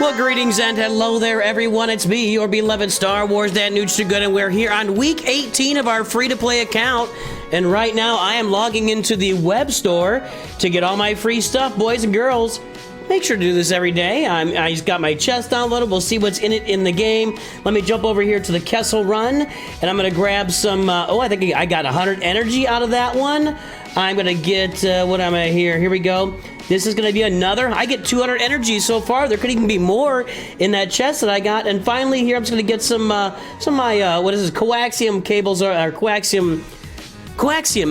Well, greetings and hello there, everyone. It's me, your beloved Star Wars Dad Good, and we're here on week 18 of our free-to-play account. And right now, I am logging into the web store to get all my free stuff, boys and girls. Make sure to do this every day. I just got my chest downloaded. We'll see what's in it in the game. Let me jump over here to the Kessel Run, and I'm going to grab some... I think I got 100 energy out of that one. I'm going to get... what am I here? Here we go. This is going to be another. I get 200 energy so far. There could even be more in that chest that I got. And finally, here I'm just going to get some of my what is this? Coaxium cables or coaxium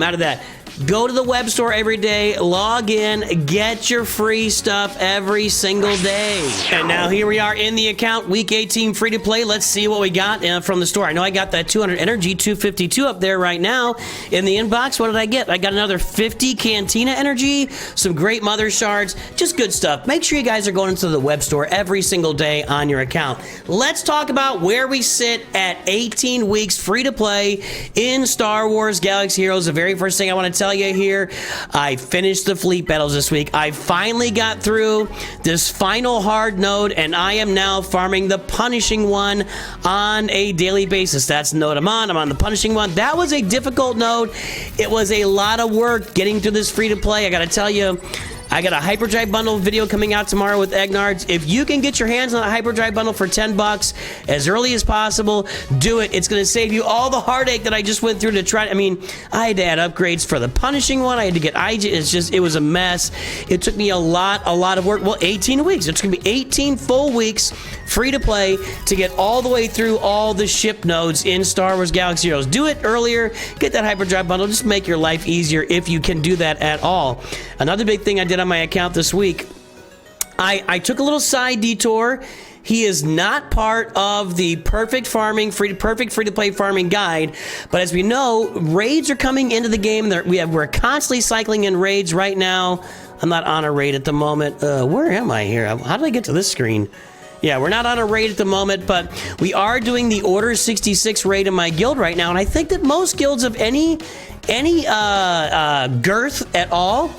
out of that. Go to the web store every day, log in, get your free stuff every single day. And now here we are in the account, week 18 free to play. Let's see what we got from the store. I know I got that 200 energy, 252 up there right now in the inbox. What did I get? I got another 50 Cantina energy, some great mother shards, just good stuff. Make sure you guys are going into the web store every single day on your account. Let's talk about where we sit at 18 weeks free to play in Star Wars Galaxy Heroes. The very first thing I want to tell you here, I finished the fleet battles this week. I finally got through this final hard node, and I am now farming the punishing one on a daily basis. That's the node I'm on the punishing one. That was a difficult node. It was a lot of work getting through this free to play. I gotta tell you, I got a Hyperdrive bundle video coming out tomorrow with Egnards. If you can get your hands on a Hyperdrive bundle for 10 bucks as early as possible, do it. It's going to save you all the heartache that I just went through to try. I mean, I had to add upgrades for the punishing one. I had to get IG. It was a mess. It took me a lot of work. Well, 18 weeks. It's going to be 18 full weeks free to play to get all the way through all the ship nodes in Star Wars Galaxy Heroes. Do it earlier. Get that Hyperdrive bundle. Just make your life easier if you can do that at all. Another big thing I did on my account this week, I took a little side detour. He is not part of the perfect free-to-play farming guide, but as we know, raids are coming into the game. We're constantly cycling in raids right now. I'm not on a raid at the moment. Where am I here? How did I get to this screen? Yeah, we're not on a raid at the moment, but we are doing the Order 66 raid in my guild right now, and I think that most guilds of any girth at all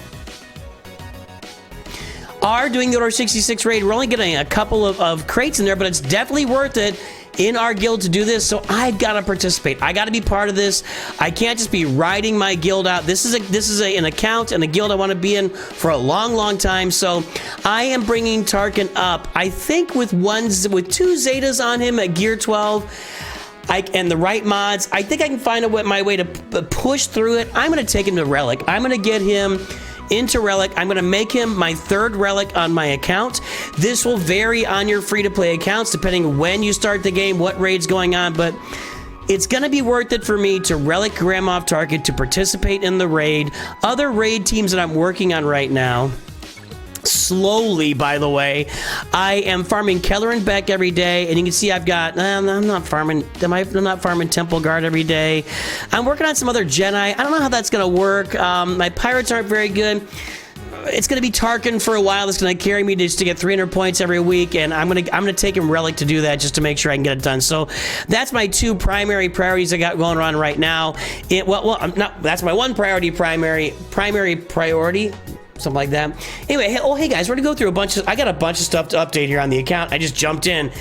are doing the Order 66 raid. We're only getting a couple of crates in there, but it's definitely worth it in our guild to do this, so I've got to participate. I got to be part of this. I can't just be riding my guild out. This is an account and a guild I want to be in for a long time, so I am bringing Tarkin up. I think with 2 Zetas on him at Gear 12, and the right mods, I think I can find my way to push through it. I'm going to take him to Relic. I'm going to get him into Relic. I'm going to make him my 3rd Relic on my account. This will vary on your free-to-play accounts depending when you start the game, what raid's going on, but it's going to be worth it for me to Relic Grand Moff Tarkin to participate in the raid. Other raid teams that I'm working on right now, slowly, by the way, I am farming Keller and Beck every day, and you can see I've got, I'm not farming Temple Guard every day. I'm working on some other Jedi. I don't know how that's going to work. My pirates aren't very good. It's going to be Tarkin for a while. That's going to carry me just to get 300 points every week, and I'm going to take him Relic to do that just to make sure I can get it done. So that's my 2 primary priorities I got going on right now. That's my 1 primary priority. Something like that. Anyway, hey guys, we're gonna go through I got a bunch of stuff to update here on the account. I just jumped in.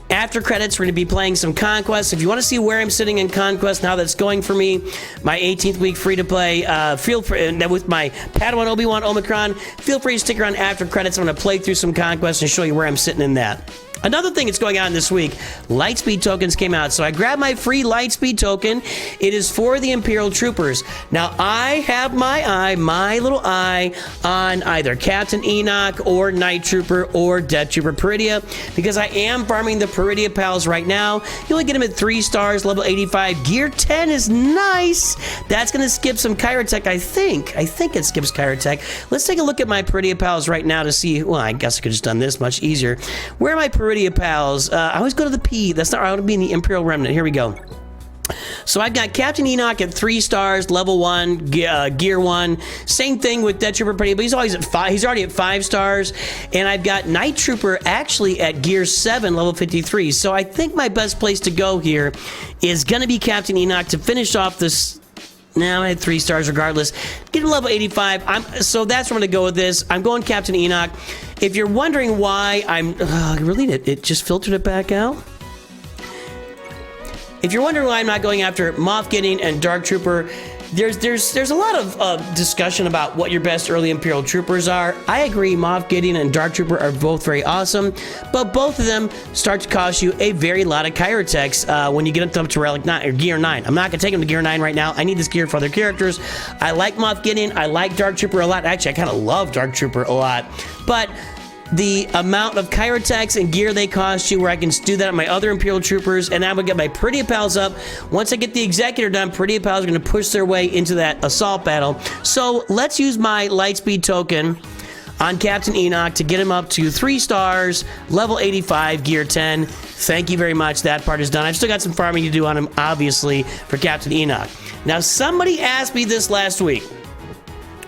After credits, we're gonna be playing some Conquest. If you want to see where I'm sitting in Conquest, now that's going for me, my 18th week free to play, feel free, with my Padawan Obi-Wan Omicron, feel free to stick around after credits. I'm gonna play through some Conquest and show you where I'm sitting in that. Another thing that's going on this week, Lightspeed tokens came out. So I grabbed my free Lightspeed token. It is for the Imperial Troopers. Now, I have my little eye on either Captain Enoch or Night Trooper or Death Trooper Peridea, because I am farming the Peridea pals right now. You only get them at 3 stars, level 85. Gear 10 is nice. That's going to skip some Kyrotech, I think. I think it skips Kyrotech. Let's take a look at my Peridea pals right now to see. Well, I guess I could have just done this much easier. Where are my Peridea pals? I always go to the P. That's not, I want to be in the Imperial Remnant. Here we go. So I've got Captain Enoch at 3 stars, level 1, gear 1. Same thing with Death Trooper Peridea, but he's always at 5. He's already at 5 stars. And I've got Night Trooper actually at gear 7, level 53. So I think my best place to go here is going to be Captain Enoch to finish off this Now I had 3 stars regardless. Get him level 85. So that's where I'm going to go with this. I'm going Captain Enoch. If you're wondering why I'm... really, it just filtered it back out. If you're wondering why I'm not going after Moff Gideon and Dark Trooper, there's a lot of discussion about what your best early Imperial Troopers are. I agree, Moff Gideon and Dark Trooper are both very awesome, but both of them start to cost you a very lot of Kyrotex when you get them to Relic 9 or Gear 9. I'm not going to take them to Gear 9 right now. I need this gear for other characters. I like Moff Gideon. I like Dark Trooper a lot. Actually, I kind of love Dark Trooper a lot, but the amount of Kyrotex and gear they cost you, where I can do that on my other Imperial Troopers, and I'm going to get my Peridea Pals up. Once I get the Executor done, Peridea Pals are going to push their way into that assault battle. So let's use my Lightspeed token on Captain Enoch to get him up to 3 stars, level 85, gear 10. Thank you very much. That part is done. I've still got some farming to do on him, obviously, for Captain Enoch. Now, somebody asked me this last week,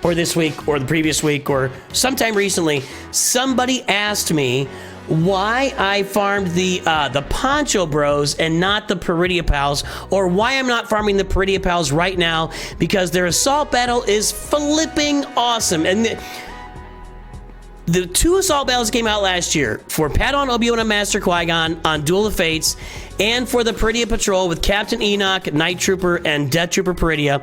or this week, or the previous week, or sometime recently. Somebody asked me why I farmed the Poncho Bros and not the Peridea Pals, or why I'm not farming the Peridea Pals right now, because their assault battle is flipping awesome. And the 2 assault battles came out last year for Padawan Obi-Wan and Master Qui-Gon on Duel of Fates, and for the Peridea Patrol with Captain Enoch, Night Trooper, and Death Trooper Peridea.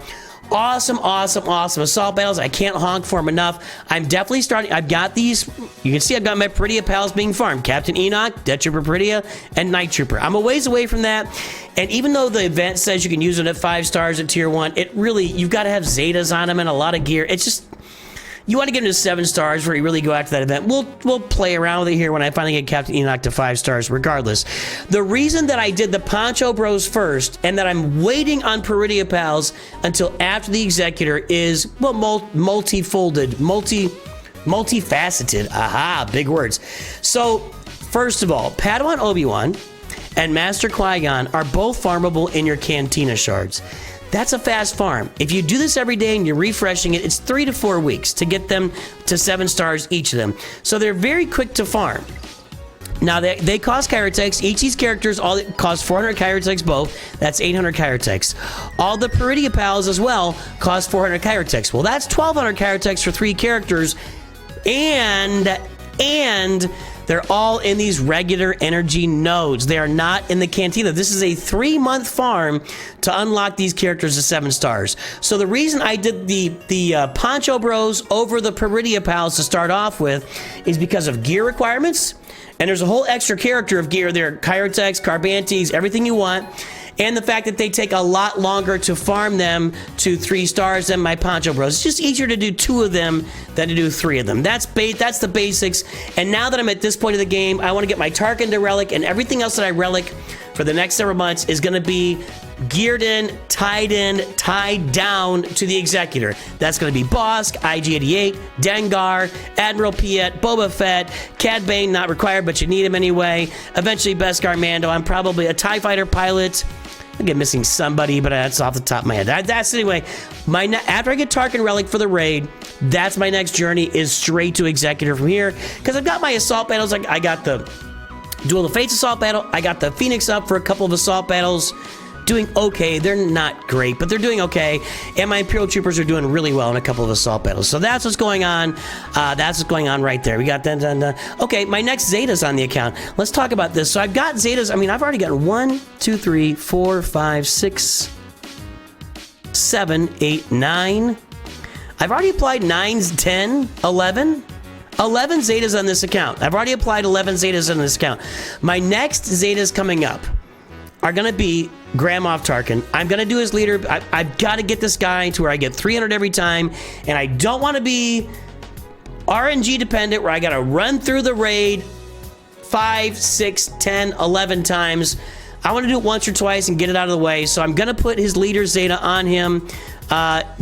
Awesome, awesome, awesome assault battles. I can't honk for them enough. I'm definitely starting. I've got these. You can see I've got my Peridea Pals being farmed. Captain Enoch, Death Trooper Peridea, and Night Trooper. I'm a ways away from that. And even though the event says you can use it at 5 stars at tier 1, it really, you've got to have Zetas on them and a lot of gear. It's just... You want to get into 7 stars where you really go after that event. We'll play around with it here when I finally get Captain Enoch to 5 stars regardless. The reason that I did the Poncho Bros first and that I'm waiting on Peridea Pals until after the Executor is, well, multifolded, multifaceted. Aha, big words. So, first of all, Padawan Obi-Wan and Master Qui-Gon are both farmable in your Cantina shards. That's a fast farm. If you do this every day and you're refreshing it, it's 3 to 4 weeks to get them to 7 stars, each of them. So they're very quick to farm. Now, they cost Kyrotex. Each of these characters all cost 400 Kyrotex both. That's 800 Kyrotex. All the Peridea Pals as well cost 400 Kyrotex. Well, that's 1,200 Kyrotex for 3 characters. And they're all in these regular energy nodes. They are not in the Cantina. This is a 3-month farm to unlock these characters to 7 stars. So the reason I did the Poncho Bros over the Peridea Pals to start off with is because of gear requirements. And there's a whole extra character of gear there. Kyrotex, Carbantes, everything you want. And the fact that they take a lot longer to farm them to 3 stars than my Poncho Bros. It's just easier to do 2 of them than to do 3 of them. That's the basics. And now that I'm at this point of the game, I want to get my Tarkin to Relic, and everything else that I Relic for the next several months is going to be geared in, tied down to the Executor. That's going to be Bosk, IG-88, Dengar, Admiral Piet, Boba Fett, Cad Bane, not required, but you need him anyway. Eventually, Beskar Mando. I'm probably a TIE Fighter pilot. I get missing somebody, but that's off the top of my head. That's anyway. After I get Tarkin Relic for the raid, that's my next journey, is straight to Executor from here. Because I've got my assault battles. I got the Duel of Fates assault battle. I got the Phoenix up for a couple of assault battles. Doing okay. They're not great, but they're doing okay. And my Imperial Troopers are doing really well in a couple of assault battles. So that's what's going on. That's what's going on right there. We got that. Okay, my next Zeta's on the account. Let's talk about this. So I've got Zetas. I mean, I've already gotten 1, 2, 3, 4, 5, 6, 7, 8, 9. I've already applied 9s, 10, 11. 11 Zetas on this account. I've already applied 11 Zetas on this account. My next Zetas coming up are going to be Grand Moff Tarkin. I'm going to do his leader. I've got to get this guy to where I get 300 every time, and I don't want to be RNG dependent where I got to run through the raid 5, 6, 10, 11 times. I want to do it once or twice and get it out of the way, so I'm going to put his leader Zeta on him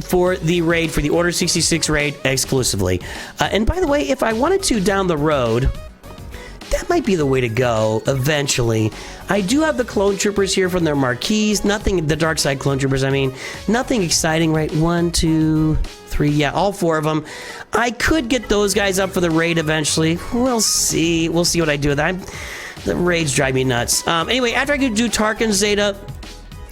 for the raid, for the Order 66 raid exclusively. And by the way, if I wanted to down the road, that might be the way to go eventually. I do have the clone troopers here from their marquees. Nothing, the dark side clone troopers, I mean, nothing exciting, right? 1, 2, 3, yeah, all 4 of them. I could get those guys up for the raid eventually. We'll see. We'll see what I do with that. The raids drive me nuts. Anyway, after I do Tarkin Zeta,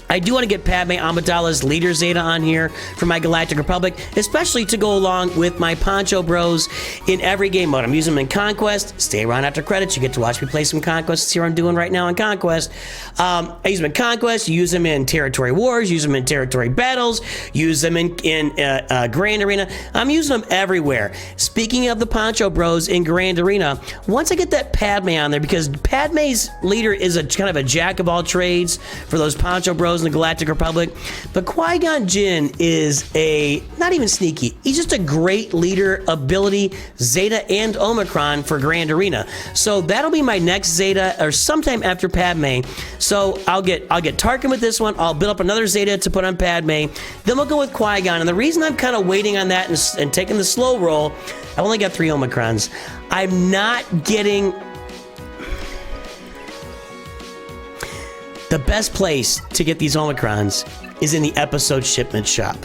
I do want to get Padme Amidala's leader Zeta on here for my Galactic Republic, especially to go along with my Poncho Bros in every game mode. I'm using them in Conquest. Stay around after credits. You get to watch me play some Conquest. See what I'm doing right now in Conquest. I use them in Conquest. Use them in Territory Wars. Use them in Territory Battles. Use them in Grand Arena. I'm using them everywhere. Speaking of the Poncho Bros in Grand Arena, once I get that Padme on there, because Padme's leader is a kind of a jack of all trades for those Poncho Bros in the Galactic Republic, but Qui-Gon Jinn is not even sneaky. He's just a great leader ability, Zeta and Omicron for Grand Arena. So that'll be my next Zeta, or sometime after Padme. So I'll get Tarkin with this one. I'll build up another Zeta to put on Padme. Then we'll go with Qui-Gon. And the reason I'm kind of waiting on that and taking the slow roll, I've only got 3 Omicrons. I'm not getting... The best place to get these Omicrons is in the episode shipment shop.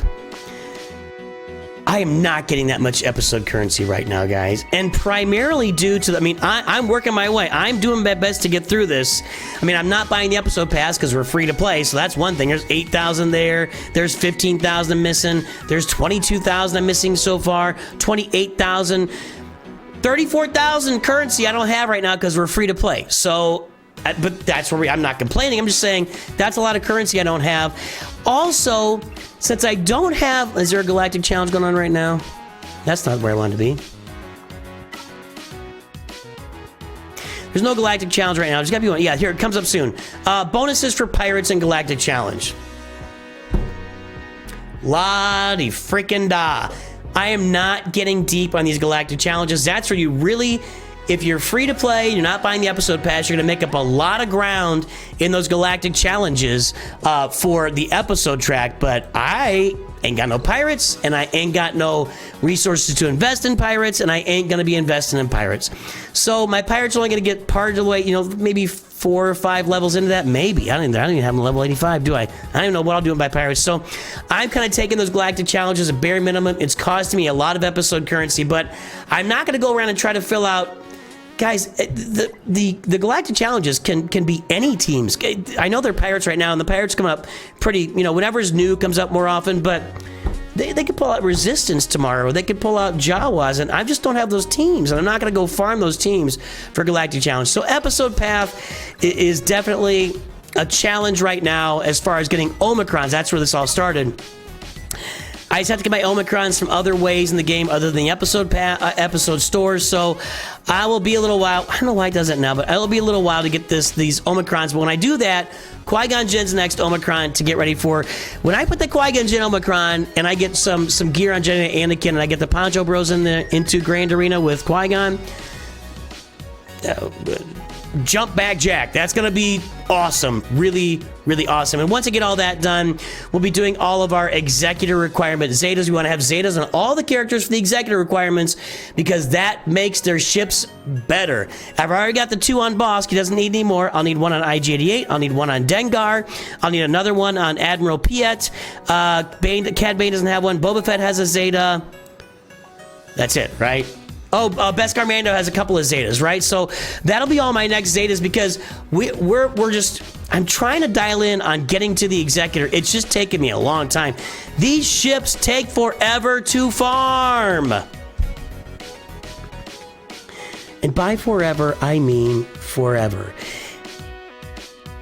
I am not getting that much episode currency right now, guys. And primarily due to, I'm working my way. I'm doing my best to get through this. I'm not buying the episode pass because we're free to play, so that's one thing. There's 8,000 there. There's 15,000 missing. There's 22,000 I'm missing so far. 28,000. 34,000 currency I don't have right now because we're free to play. So... But that's where I'm not complaining. I'm just saying that's a lot of currency I don't have. Also, since I don't have... Is there a Galactic Challenge going on right now? That's not where I want to be. There's no Galactic Challenge right now. There's got to be one. Yeah, here, it comes up soon. Bonuses for Pirates and Galactic Challenge. La-di freaking da. I am not getting deep on these Galactic Challenges. That's where you really... If you're free to play, you're not buying the episode pass, you're going to make up a lot of ground in those Galactic Challenges for the episode track, but I ain't got no pirates, and I ain't got no resources to invest in pirates, and I ain't going to be investing in pirates. So my pirates are only going to get part of the way, maybe 4 or 5 levels into that, maybe. I don't even have them level 85, do I? I don't even know what I'll do by pirates. So I'm kind of taking those Galactic Challenges at bare minimum. It's costing me a lot of episode currency, but I'm not going to go around and try to fill out. Guys, the Galactic Challenges can be any teams. I know they're Pirates right now, and the Pirates come up pretty, whatever's new comes up more often, but they could pull out Resistance tomorrow, or they could pull out Jawas, and I just don't have those teams, and I'm not going to go farm those teams for Galactic Challenge. So Episode Path is definitely a challenge right now as far as getting Omicrons. That's where this all started. I just have to get my Omicrons from other ways in the game other than the episode stores, so I will be a little while. I don't know why it does it now, but it'll be a little while to get these Omicrons. But when I do that, Qui-Gon Jinn's next Omicron to get ready for. When I put the Qui-Gon Jinn Omicron and I get some gear on Jedi Anakin and I get the Poncho Bros into Grand Arena with Qui-Gon, jump back Jack. That's going to be awesome. Really, really awesome. And once I get all that done, we'll be doing all of our executor requirement Zetas. We want to have Zetas on all the characters for the executor requirements because that makes their ships better. I've already got the 2 on Bosk. He doesn't need any more. I'll need 1 on IG-88. I'll need 1 on Dengar. I'll need another one on Admiral Piet. Cad Bane doesn't have one. Boba Fett has a Zeta. That's it, right? Oh, Beskar Mando has a couple of Zetas, right? So that'll be all my next Zetas because I'm trying to dial in on getting to the Executor. It's just taking me a long time. These ships take forever to farm. And by forever, I mean forever.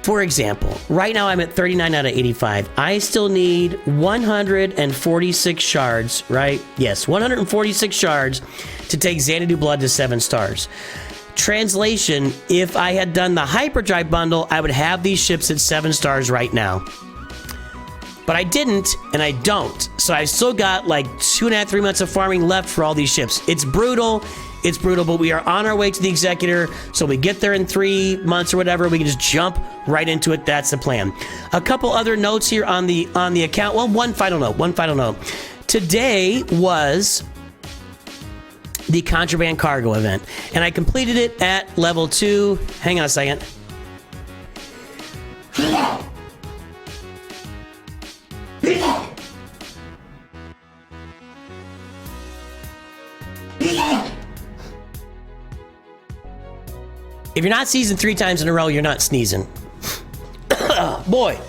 For example, right now I'm at 39 out of 85. I still need 146 shards, right? Yes, 146 shards to take Xanadu Blood to 7 stars. Translation, if I had done the Hyperdrive bundle, I would have these ships at 7 stars right now. But I didn't, and I don't. So I still got like 2.5, 3 months of farming left for all these ships. It's brutal. It's brutal, but we are on our way to the Executor, so we get there in 3 months or whatever, we can just jump right into it. That's the plan. A couple other notes here on the account. Well, one final note. Today was the Contraband Cargo event, and I completed it at level 2. Hang on a second. If you're not sneezing 3 times in a row, you're not sneezing. Boy,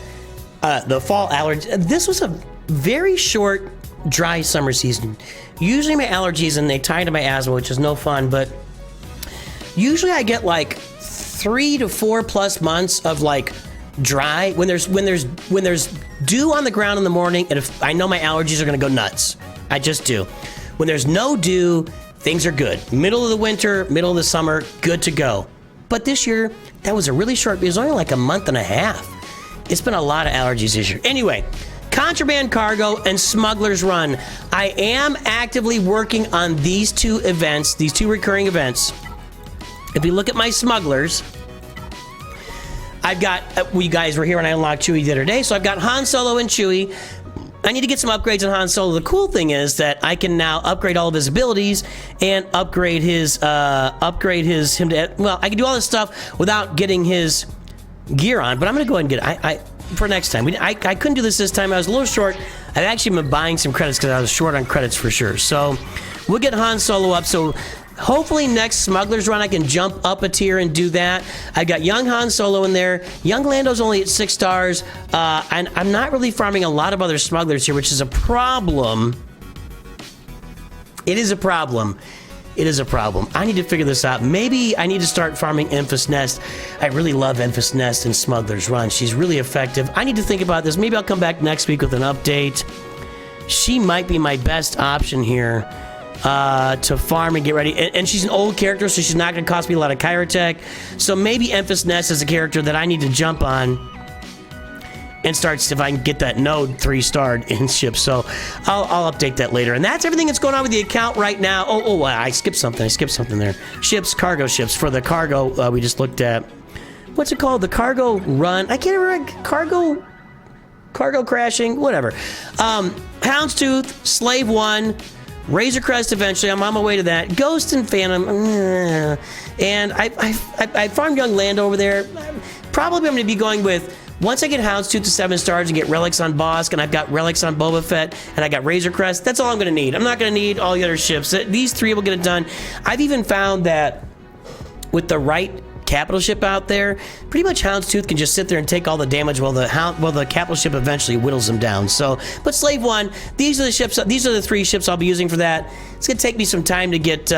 the fall allergy. This was a very short, dry summer season. Usually my allergies, and they tie to my asthma, which is no fun, but usually I get like 3 to 4 plus months of like dry when there's dew on the ground in the morning, and if I know my allergies are gonna go nuts. I just do. When there's no dew, things are good. Middle of the winter, middle of the summer, good to go. But this year, that was a really short, it was only like a month and a half. It's been a lot of allergies this year. Anyway, Contraband Cargo and Smugglers Run. I am actively working on these two events, these two recurring events. If you look at my Smugglers, I've got, you guys were here when I unlocked Chewie the other day, so I've got Han Solo and Chewie. I need to get some upgrades on Han Solo. The cool thing is that I can now upgrade all of his abilities and upgrade his, well, I can do all this stuff without getting his gear on, but I'm going to go ahead and get it. For next time. I couldn't do this time. I was a little short. I've actually been buying some credits because I was short on credits for sure. So we'll get Han Solo up. So hopefully next Smugglers Run I can jump up a tier and do that. I've got young Han Solo in there. Young Lando's only at 6 stars. And I'm not really farming a lot of other smugglers here, which is a problem. It is a problem. It is a problem. I need to figure this out. Maybe I need to start farming Enfys Nest. I really love Enfys Nest in Smugglers Run. She's really effective. I need to think about this. Maybe I'll come back next week with an update. She might be my best option here to farm and get ready. And she's an old character, so she's not going to cost me a lot of Chirotech. So maybe Enfys Nest is a character that I need to jump on and start, if I can get that node 3-starred in ships. So I'll update that later. And that's everything that's going on with the account right now. Oh, I skipped something there. Ships, cargo ships. For the cargo, we just looked at, what's it called? The cargo run. I can't remember. Cargo crashing, whatever. Houndstooth, Slave 1, Razor Crest eventually. I'm on my way to that. Ghost and Phantom. And I farmed Young Lando over there. Probably I'm going to be going with, once I get Houndstooth to 7 stars and get relics on Bosk, and I've got relics on Boba Fett, and I got Razor Crest, that's all I'm going to need. I'm not going to need all the other ships. These 3 will get it done. I've even found that with the right capital ship out there, pretty much Houndstooth can just sit there and take all the damage while the capital ship eventually whittles them down. So, but Slave 1, these are the ships. These are the 3 ships I'll be using for that. It's going to take me some time to get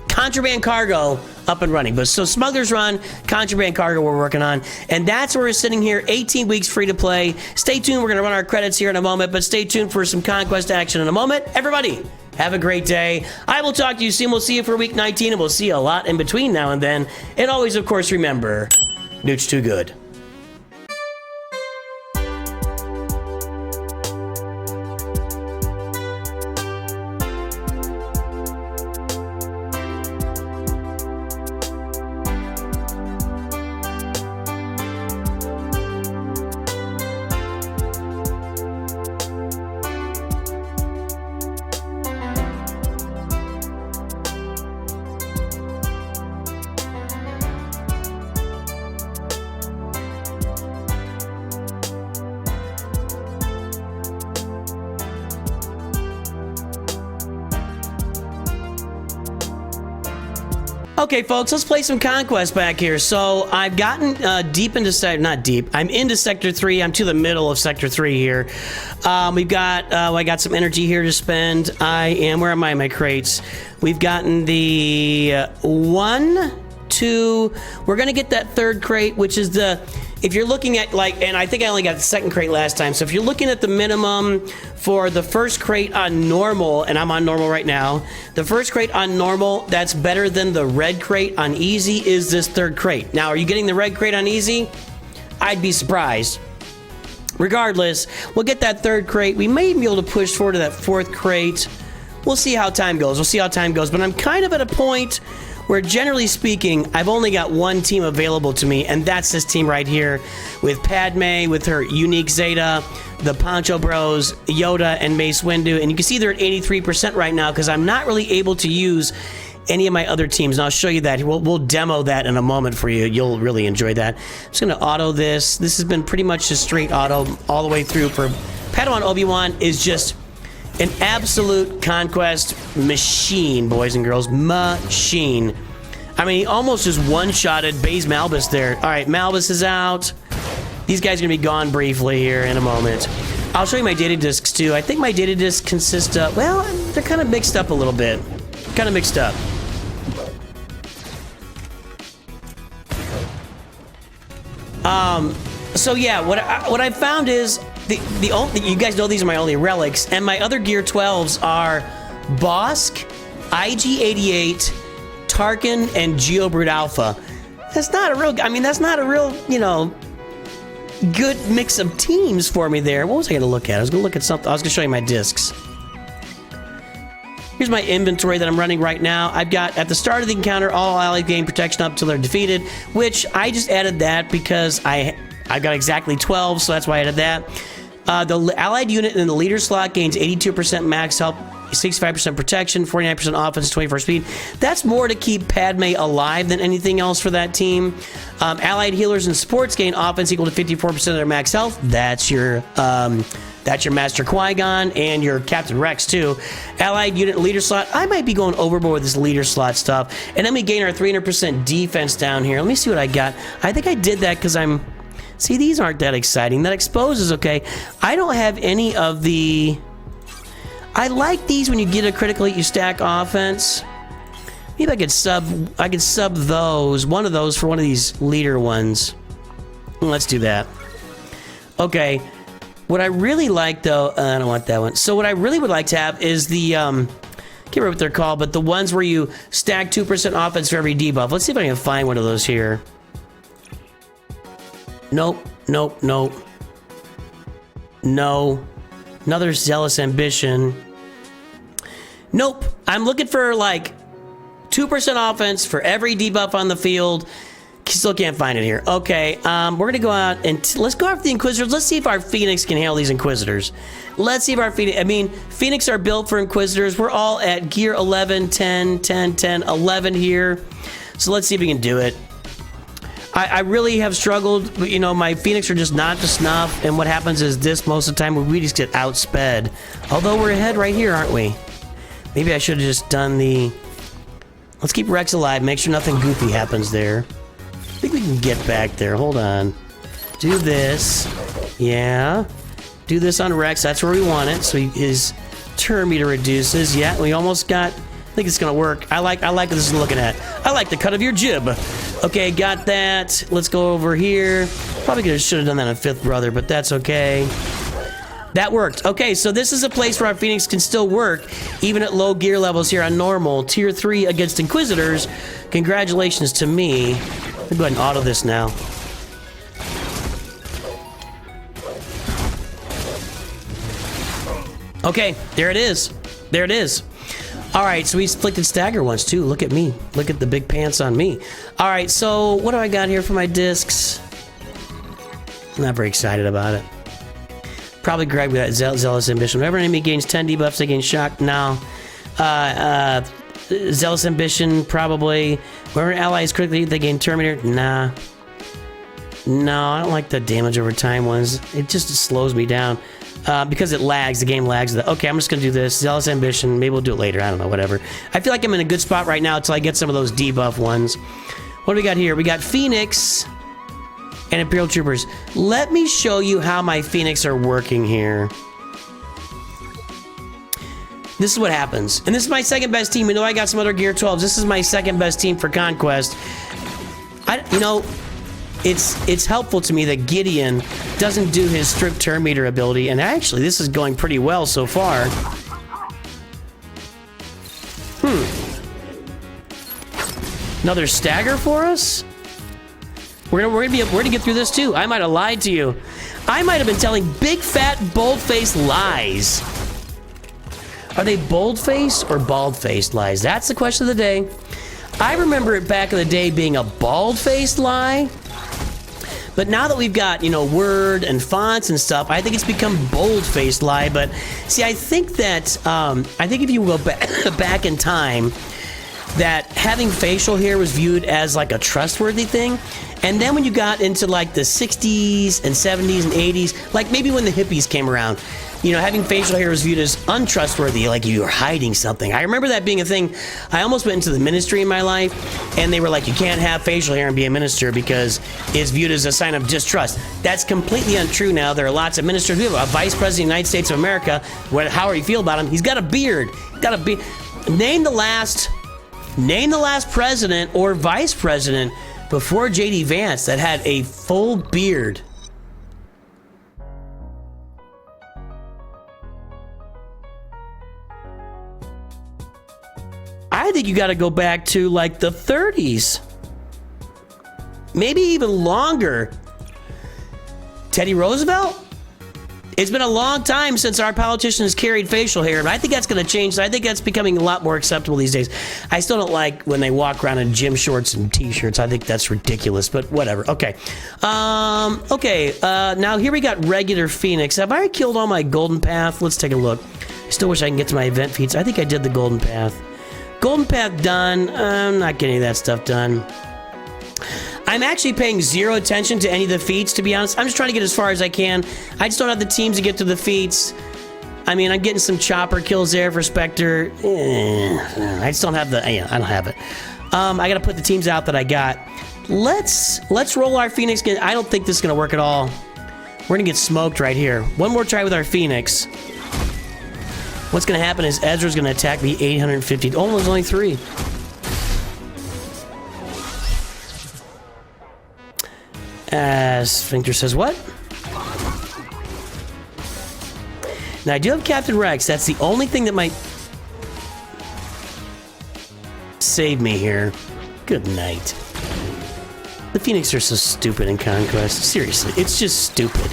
Contraband Cargo up and running. But so Smugglers Run, Contraband Cargo we're working on, and that's where we're sitting here, 18 weeks free to play. Stay tuned, we're going to run our credits here in a moment, but stay tuned for some Conquest action in a moment. Everybody, have a great day. I will talk to you soon. We'll see you for week 19, and we'll see you a lot in between now and then. And always, of course, remember, Nooch too good. Okay, folks, let's play some Conquest back here. So I've gotten deep into not deep. I'm into Sector 3. I'm to the middle of Sector 3 here. We've got I got some energy here to spend. Where am I in my crates? We've gotten the 1, 2. We're gonna get that 3rd crate, which is the. If you're looking at and I think I only got the 2nd crate last time. So if you're looking at the minimum for the 1st crate on normal, and I'm on normal right now, the 1st crate on normal, that's better than the red crate on easy, is this 3rd crate. Now, are you getting the red crate on easy? I'd be surprised. Regardless, we'll get that 3rd crate. We may be able to push forward to that 4th crate. We'll see how time goes. But I'm kind of at a point where, generally speaking, I've only got one team available to me, and that's this team right here with Padme, with her unique Zeta, the Poncho Bros, Yoda, and Mace Windu. And you can see they're at 83% right now because I'm not really able to use any of my other teams, and I'll show you that. We'll demo that in a moment for you. You'll really enjoy that. I'm just going to auto this. This has been pretty much just straight auto all the way through. For Padawan Obi-Wan is just an absolute Conquest machine, boys and girls. Machine. I mean, he almost just one-shotted Baze Malbus there. All right, Malbus is out. These guys are going to be gone briefly here in a moment. I'll show you my data discs too. I think my data discs consist of, well, they're kind of mixed up a little bit. Kind of mixed up. So yeah, what I found is the only, you guys know these are my only relics, and my other Gear 12s are Bosk, IG-88, Tarkin, and Geobrute Alpha. That's not a real, I mean, that's not a real, you know, good mix of teams for me there. What was I going to look at? I was going to look at something. I was going to show you my discs. Here's my inventory that I'm running right now. I've got, at the start of the encounter, all allies gain protection up till they're defeated, which I just added that because I've got exactly 12, so that's why I added that. The allied unit in the leader slot gains 82% max health, 65% protection, 49% offense, 24 speed. That's more to keep Padme alive than anything else for that team. Allied healers and supports gain offense equal to 54% of their max health. That's your Master Qui-Gon and your Captain Rex too. Allied unit leader slot. I might be going overboard with this leader slot stuff. And then we gain our 300% defense down here. Let me see what I got. I think I did that because I'm... See, these aren't that exciting. That exposes okay. I don't have any of the... I like these when you get a critical hit, you stack offense. Maybe I could sub those, one of those for one of these leader ones. Let's do that. Okay. What I really like though, I don't want that one. So what I really would like to have is the, can't remember what they're called, but the ones where you stack 2% offense for every debuff. Let's see if I can find one of those here. Nope, nope, nope. No. Another Zealous Ambition. Nope. I'm looking for like 2% offense for every debuff on the field. Still can't find it here. Okay, we're gonna go out and let's go after the Inquisitors. Let's see if our Phoenix can handle these Inquisitors. Let's see if our Phoenix, I mean, Phoenix are built for Inquisitors. We're all at gear 11, 10, 10, 10, 11 here. So let's see if we can do it. I really have struggled, but you know, my Phoenix are just not to snuff, and what happens is this most of the time we just get outsped. Although we're ahead right here, aren't we? Maybe I should have just done the... Let's keep Rex alive, make sure nothing goofy happens there. I think we can get back there, hold on. Do this. Yeah. Do this on Rex, that's where we want it, so his turn meter reduces. Yeah, we almost got... I think it's gonna work. I like what this is looking at. I like the cut of your jib. Okay, got that. Let's go over here. Probably should have done that on Fifth Brother, but that's okay. That worked. Okay, so this is a place where our Phoenix can still work, even at low gear levels here on normal. Tier 3 against Inquisitors. Congratulations to me. Let me go ahead and auto this now. Okay, there it is. There it is. All right, so we inflicted stagger once too. Look at me. Look at the big pants on me. All right, so what do I got here for my discs? I'm not very excited about it. Probably grab that Zealous Ambition. Whenever an enemy gains 10 debuffs, they gain shock. No. Zealous Ambition, probably. Whenever an ally is critically hit, they gain Terminator. Nah. No, I don't like the damage over time ones. It just slows me down. Because it lags, the game lags. Okay, I'm just gonna do this. Zealous Ambition, maybe we'll do it later. I don't know, whatever. I feel like I'm in a good spot right now until I get some of those debuff ones. What do we got here? We got Phoenix and Imperial Troopers. Let me show you how my Phoenix are working here. This is what happens. And this is my second best team. You know, I got some other Gear 12s. This is my second best team for Conquest. You know, it's helpful to me that Gideon doesn't do his strict turn meter ability, and actually this is going pretty well so far. Another stagger for us? We're gonna get through this too. I might have lied to you. I might have been telling big fat bold-faced lies. Are they bold-faced or bald-faced lies? That's the question of the day. I remember it back in the day being a bald-faced lie. But now that we've got, you know, Word and fonts and stuff, I think it's become bold-faced lie. But see, I think that, I think if you go back in time, that having facial hair was viewed as like a trustworthy thing. And then when you got into like the 60s and 70s and 80s, like maybe when the hippies came around, you know, having facial hair was viewed as untrustworthy, like you were hiding something. I remember that being a thing. I almost went into the ministry in my life, and they were like, you can't have facial hair and be a minister because it's viewed as a sign of distrust. That's completely untrue now. There are lots of ministers. We have a vice president of the United States of America. How do you feel about him? He's got a beard. Name the last president or vice president before J.D. Vance that had a full beard. I think you got to go back to like the 30s. Maybe even longer. Teddy Roosevelt? It's been a long time since our politicians carried facial hair, but I think that's going to change. I think that's becoming a lot more acceptable these days. I still don't like when they walk around in gym shorts and t-shirts. I think that's ridiculous, but whatever. Okay. Now here we got regular Phoenix. Have I killed all my golden path? Let's take a look. I still wish I can get to my event feeds. I think I did the golden path. Golden path done. I'm not getting that stuff done. I'm actually paying zero attention to any of the feats, to be honest. I'm just trying to get as far as I can. I just don't have the teams to get to the feats. I mean, I'm getting some chopper kills there for Spectre. I just don't have the... I don't have it. I gotta put the teams out that I got. Let's roll our Phoenix. I don't think this is gonna work at all. We're gonna get smoked right here. One more try with our Phoenix. What's gonna happen is Ezra's gonna attack me 850. Oh, there's only 3. Sphincter says what? Now I do have Captain Rex. That's the only thing that might save me here. Good night. The Phoenix are so stupid in Conquest. Seriously, it's just stupid.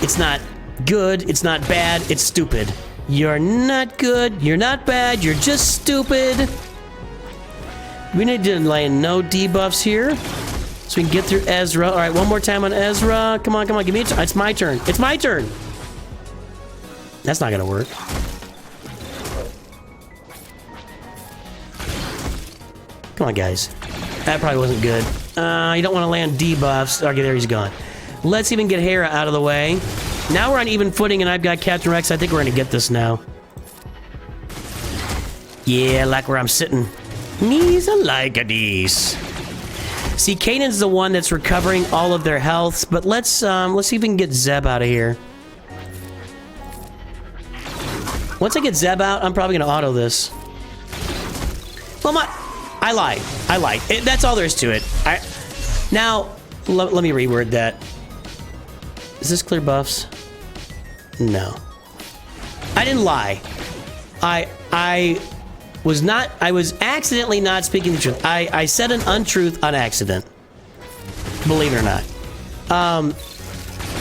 It's not good, it's not bad, it's stupid. You're not good, you're not bad, you're just stupid. We need to lay no debuffs here so we can get through Ezra. All right, one more time on Ezra. Come on, give me a turn. It's my turn. It's my turn. That's not gonna work. Come on, guys. That probably wasn't good. You don't want to land debuffs. Okay, there he's gone. Let's even get Hera out of the way. Now we're on even footing, and I've got Captain Rex. I think we're gonna get this now. Yeah, like where I'm sitting. Knees are like a these. See, Kanan's the one that's recovering all of their healths, but let's see if we can get Zeb out of here. Once I get Zeb out, I'm probably gonna auto this. Well, I lied. That's all there is to it. Now, let me reword that. Is this clear buffs? No. I didn't lie. I was accidentally not speaking the truth. I said an untruth on accident. Believe it or not.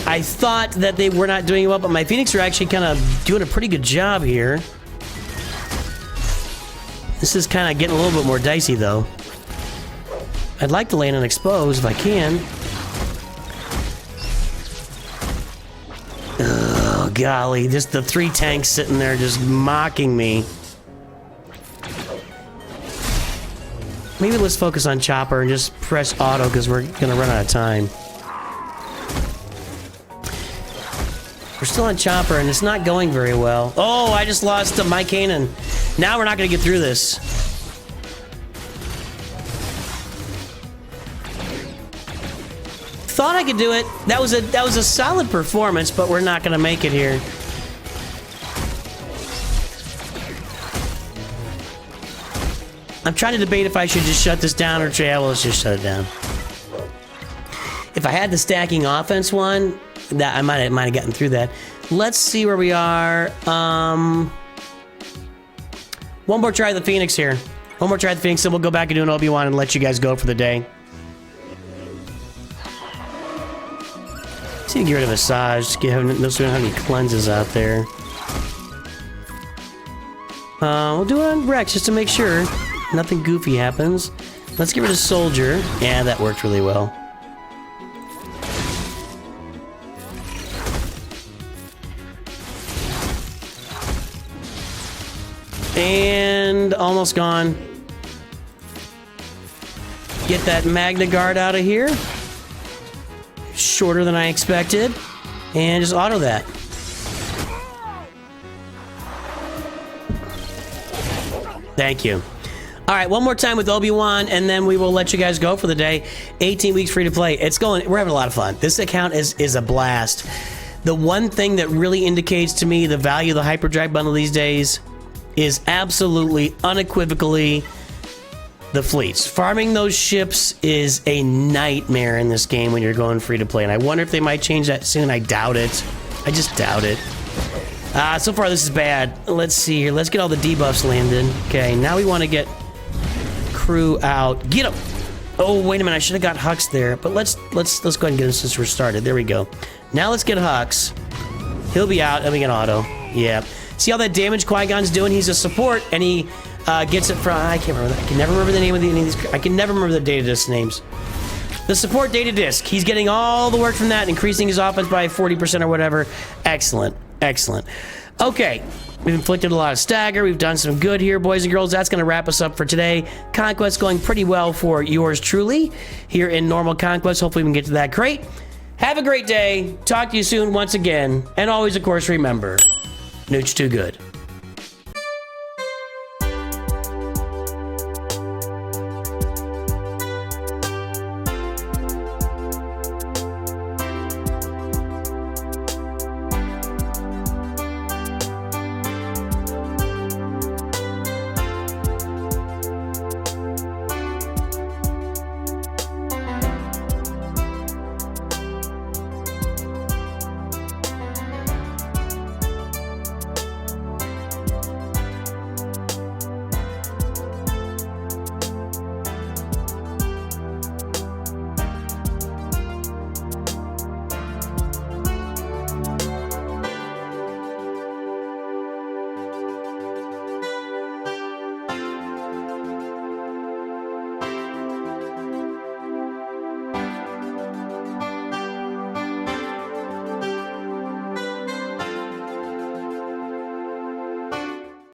I thought that they were not doing well, but my Phoenix are actually kind of doing a pretty good job here. This is kind of getting a little bit more dicey, though. I'd like to land an expose if I can. Oh, golly. Just the 3 tanks sitting there just mocking me. Maybe let's focus on Chopper and just press auto because we're gonna run out of time. We're still on Chopper and it's not going very well. Oh, I just lost to my Kanan. Now we're not gonna get through this. Thought I could do it. That was a solid performance, but we're not gonna make it here. I'm trying to debate if I should just shut this down or let's just shut it down. If I had the stacking offense one, that I might have gotten through that. Let's see where we are. One more try of the Phoenix here. One more try of the Phoenix, then we'll go back and do an Obi-Wan and let you guys go for the day. Let's see, get rid of Massage. So we don't have any cleanses out there. We'll do it on Rex just to make sure nothing goofy happens. Let's get rid of Soldier. Yeah, that worked really well. And almost gone. Get that Magna Guard out of here. Shorter than I expected. And just auto that. Thank you. All right, one more time with Obi-Wan, and then we will let you guys go for the day. 18 weeks free to play. It's going. We're having a lot of fun. This account is a blast. The one thing that really indicates to me the value of the hyperdrive bundle these days is absolutely, unequivocally, the fleets. Farming those ships is a nightmare in this game when you're going free to play, and I wonder if they might change that soon. I doubt it. I just doubt it. So far, this is bad. Let's see here. Let's get all the debuffs landed. Okay, now we want to get crew out. Get him! Oh, wait a minute. I should have got Hux there, but let's go ahead and get him since we're started. There we go. Now let's get Hux. He'll be out, and we get auto. Yeah. See all that damage Qui-Gon's doing? He's a support, and he gets it from... I can't remember that. I can never remember the name of any of these... I can never remember the data disc names. The support data disc. He's getting all the work from that, increasing his offense by 40% or whatever. Excellent. Excellent. Okay. We've inflicted a lot of stagger. We've done some good here, boys and girls. That's going to wrap us up for today. Conquest going pretty well for yours truly here in normal Conquest. Hopefully we can get to that crate. Have a great day. Talk to you soon once again. And always, of course, remember, Nooch too good.